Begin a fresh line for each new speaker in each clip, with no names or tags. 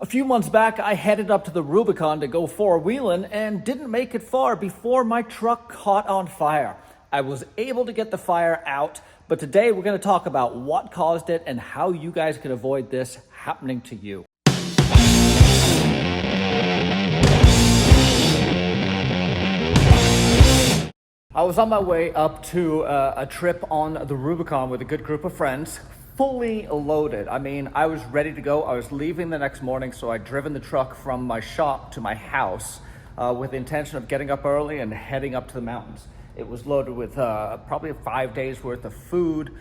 A few months back, I headed up to the Rubicon to go four-wheeling and didn't make it far before my truck caught on fire. I was able to get the fire out, but today we're going to talk about what caused it and how you guys can avoid this happening to you. I was on my way up to a trip on the Rubicon with a good group of friends, fully loaded. I mean, I was ready to go. I was leaving the next morning, so I'd driven the truck from my shop to my house with the intention of getting up early and heading up to the mountains. It was loaded with probably 5 days worth of food,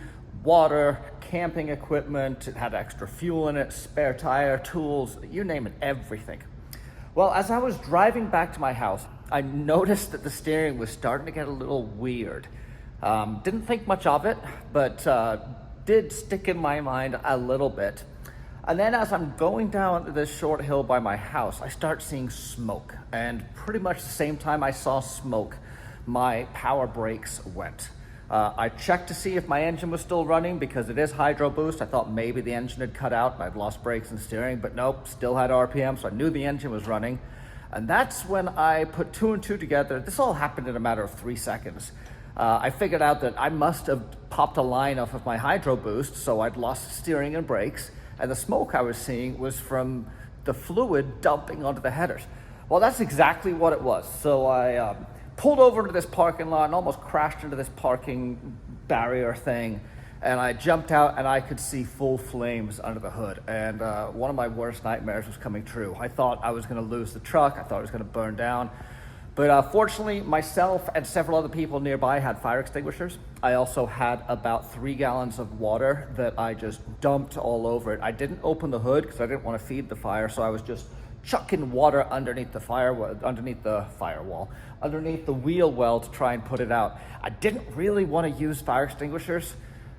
water, camping equipment. It had extra fuel in it, spare tire, tools, you name it, everything. Well, as I was driving back to my house, I noticed that the steering was starting to get a little weird. Didn't think much of it, but did stick in my mind a little bit. And then as I'm going down this short hill by my house, I start seeing smoke. And pretty much the same time I saw smoke, my power brakes went. I checked to see if my engine was still running because it is hydro boost. I thought maybe the engine had cut out and I'd lost brakes and steering, but nope, still had RPM, so I knew the engine was running. And that's when I put two and two together. This all happened in a matter of 3 seconds. I figured out that I must have popped a line off of my hydro boost, so I'd lost steering and brakes, and the smoke I was seeing was from the fluid dumping onto the headers. Well, that's exactly what it was. So I pulled over into this parking lot and almost crashed into this parking barrier thing, and I jumped out and I could see full flames under the hood, and one of my worst nightmares was coming true. I thought I was going to lose the truck. I thought it was going to burn down. But fortunately, myself and several other people nearby had fire extinguishers. I also had about 3 gallons of water that I just dumped all over it. I didn't open the hood because I didn't want to feed the fire, so I was just chucking water underneath the underneath the wheel well to try and put it out. I didn't really want to use fire extinguishers,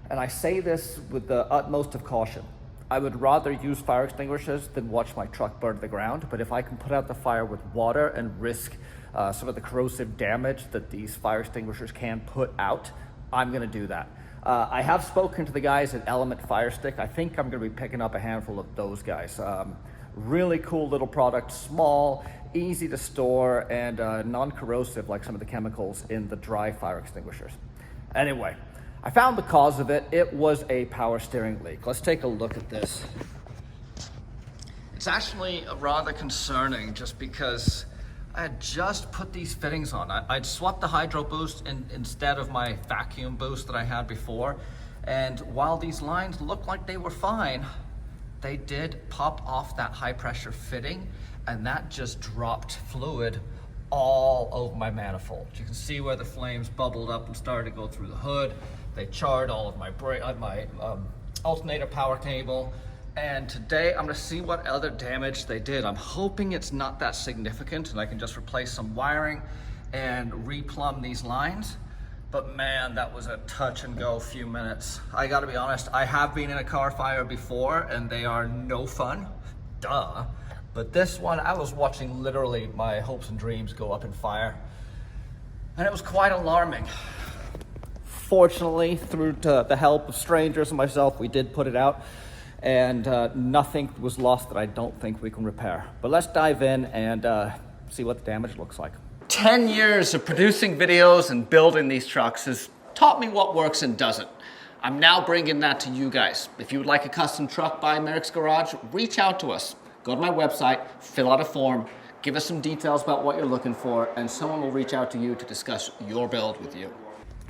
and I say this with the utmost of caution. I would rather use fire extinguishers than watch my truck burn to the ground, but if I can put out the fire with water and risk some of the corrosive damage that these fire extinguishers can put out, I'm gonna do that. I have spoken to the guys at Element Fire Stick. I think I'm gonna be picking up a handful of those guys. Really cool little product, small, easy to store, and non-corrosive like some of the chemicals in the dry fire extinguishers. Anyway, I found the cause of it. It was a power steering leak. Let's take a look at this. It's actually rather concerning just because I had just put these fittings on. I'd swapped the hydro boost instead of my vacuum boost that I had before. And while these lines looked like they were fine, they did pop off that high pressure fitting, and that just dropped fluid all over my manifold. You can see where the flames bubbled up and started to go through the hood. They charred all of my alternator power cable. And today I'm gonna see what other damage they did. I'm hoping it's not that significant and I can just replace some wiring and replumb these lines. But man, that was a touch and go few minutes. I gotta be honest, I have been in a car fire before and they are no fun, duh. But this one, I was watching literally my hopes and dreams go up in fire. And it was quite alarming. Fortunately, through the help of strangers and myself, we did put it out. And nothing was lost that I don't think we can repair. But let's dive in and see what the damage looks like. 10 years of producing videos and building these trucks has taught me what works and doesn't. I'm now bringing that to you guys. If you would like a custom truck by Merricks Garage, reach out to us. Go to my website, fill out a form, give us some details about what you're looking for, and someone will reach out to you to discuss your build with you.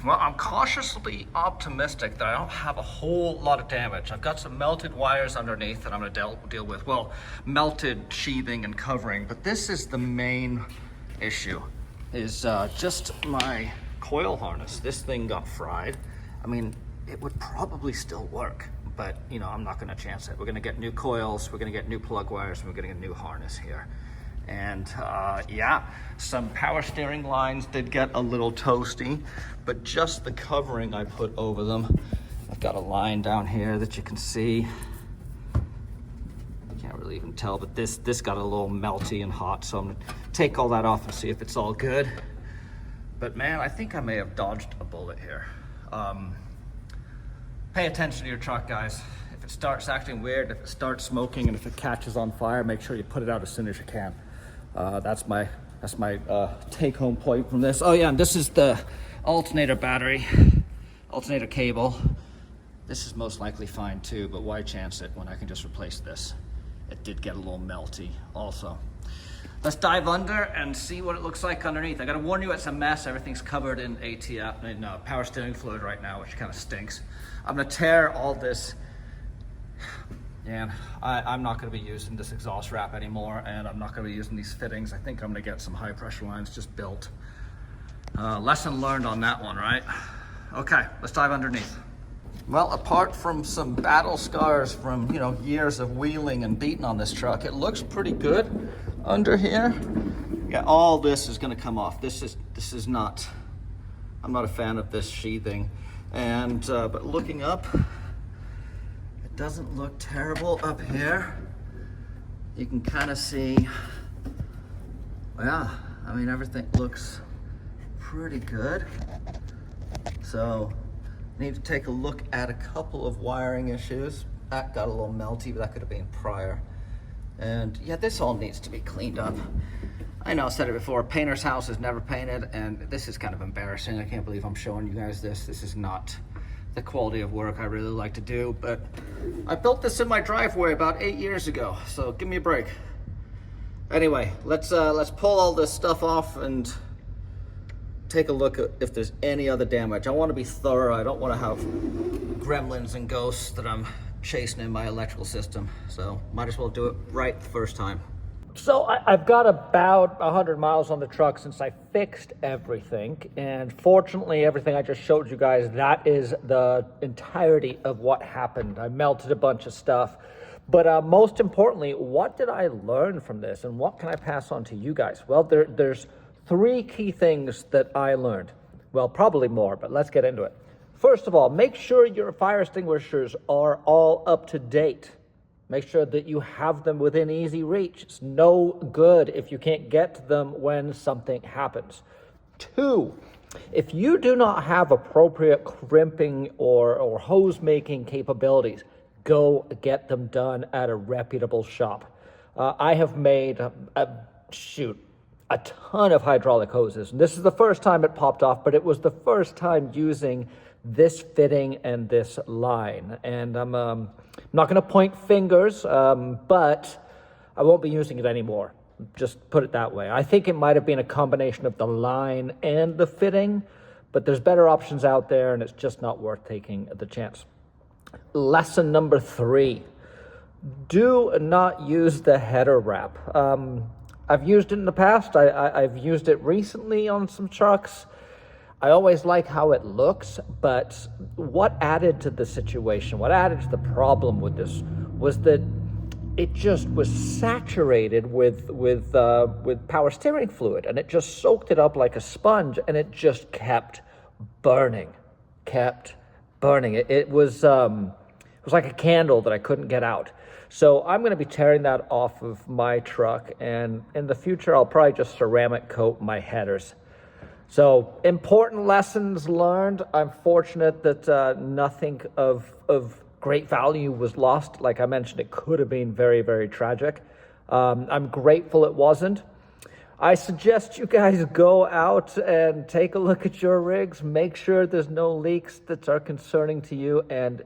Well, I'm cautiously optimistic that I don't have a whole lot of damage. I've got some melted wires underneath that I'm gonna deal with. Well, melted sheathing and covering, but this is the main issue, is just my coil harness. This thing got fried. I mean, it would probably still work, but you know, I'm not gonna chance it. We're gonna get new coils, we're gonna get new plug wires, and we're gonna get a new harness here. And yeah, some power steering lines did get a little toasty, but just the covering I put over them. I've got a line down here that you can see. I can't really even tell, but this got a little melty and hot, so I'm gonna take all that off and see if it's all good. But man, I think I may have dodged a bullet here. Pay attention to your truck, guys. If it starts acting weird, if it starts smoking, and if it catches on fire, make sure you put it out as soon as you can. That's my take-home point from this. Oh yeah, and this is the alternator battery, alternator cable. This is most likely fine too, but why chance it when I can just replace this? It did get a little melty also. Let's dive under and see what it looks like underneath. I gotta warn you, it's a mess. Everything's covered in power steering fluid right now, which kind of stinks. I'm gonna tear all this, and I'm not gonna be using this exhaust wrap anymore, and I'm not gonna be using these fittings. I think I'm gonna get some high pressure lines just built. Lesson learned on that one, right? Okay, let's dive underneath. Well, apart from some battle scars from, years of wheeling and beating on this truck, it looks pretty good under here. Yeah, all this is gonna come off. This is not, I'm not a fan of this sheathing. And, but looking up, it doesn't look terrible up here. You can kind of see, yeah, I mean, everything looks pretty good. So, need to take a look at a couple of wiring issues. That got a little melty, but that could have been prior. And yeah, this all needs to be cleaned up. I know I said it before, painter's house is never painted, and this is kind of embarrassing. I can't believe I'm showing you guys this. This is not the quality of work I really like to do, but I built this in my driveway about 8 years ago, so give me a break. Anyway, let's pull all this stuff off and take a look at if there's any other damage. I want to be thorough. I don't want to have gremlins and ghosts that I'm chasing in my electrical system. So might as well do it right the first time. So I've got about 100 miles on the truck since I fixed everything. And fortunately, everything I just showed you guys, that is the entirety of what happened. I melted a bunch of stuff. But most importantly, what did I learn from this? And what can I pass on to you guys? Well, there's 3 key things that I learned. Well, probably more, but let's get into it. First of all, make sure your fire extinguishers are all up to date. Make sure that you have them within easy reach. It's no good if you can't get to them when something happens. 2, if you do not have appropriate crimping or hose making capabilities, go get them done at a reputable shop. I have made a ton of hydraulic hoses. And this is the first time it popped off, but it was the first time using this fitting and this line. And I'm not gonna point fingers, but I won't be using it anymore. Just put it that way. I think it might have been a combination of the line and the fitting, but there's better options out there and it's just not worth taking the chance. Lesson number 3, do not use the header wrap. I've used it in the past. I've used it recently on some trucks. I always like how it looks, but what added to the situation, what added to the problem with this was that it just was saturated with power steering fluid, and it just soaked it up like a sponge, and it just kept burning. It was like a candle that I couldn't get out. So I'm going to be tearing that off of my truck, and in the future I'll probably just ceramic coat my headers. So important lessons learned. I'm fortunate that nothing of great value was lost. Like I mentioned, it could have been very, very tragic. I'm grateful it wasn't. I suggest you guys go out and take a look at your rigs, make sure there's no leaks that are concerning to you, and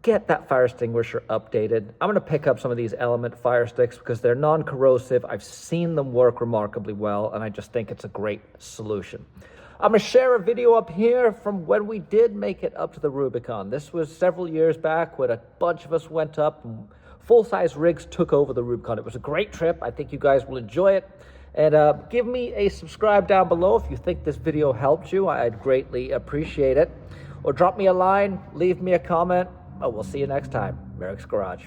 get that fire extinguisher updated. I'm going to pick up some of these Element fire sticks because they're non-corrosive. I've seen them work remarkably well, and I just think it's a great solution. I'm going to share a video up here from when we did make it up to the Rubicon. This was several years back when a bunch of us went up and full-size rigs took over the Rubicon. It was a great trip. I think you guys will enjoy it. And give me a subscribe down below if you think this video helped you. I'd greatly appreciate it. Or drop me a line, leave me a comment. Oh, we'll see you next time. Merricks Garage.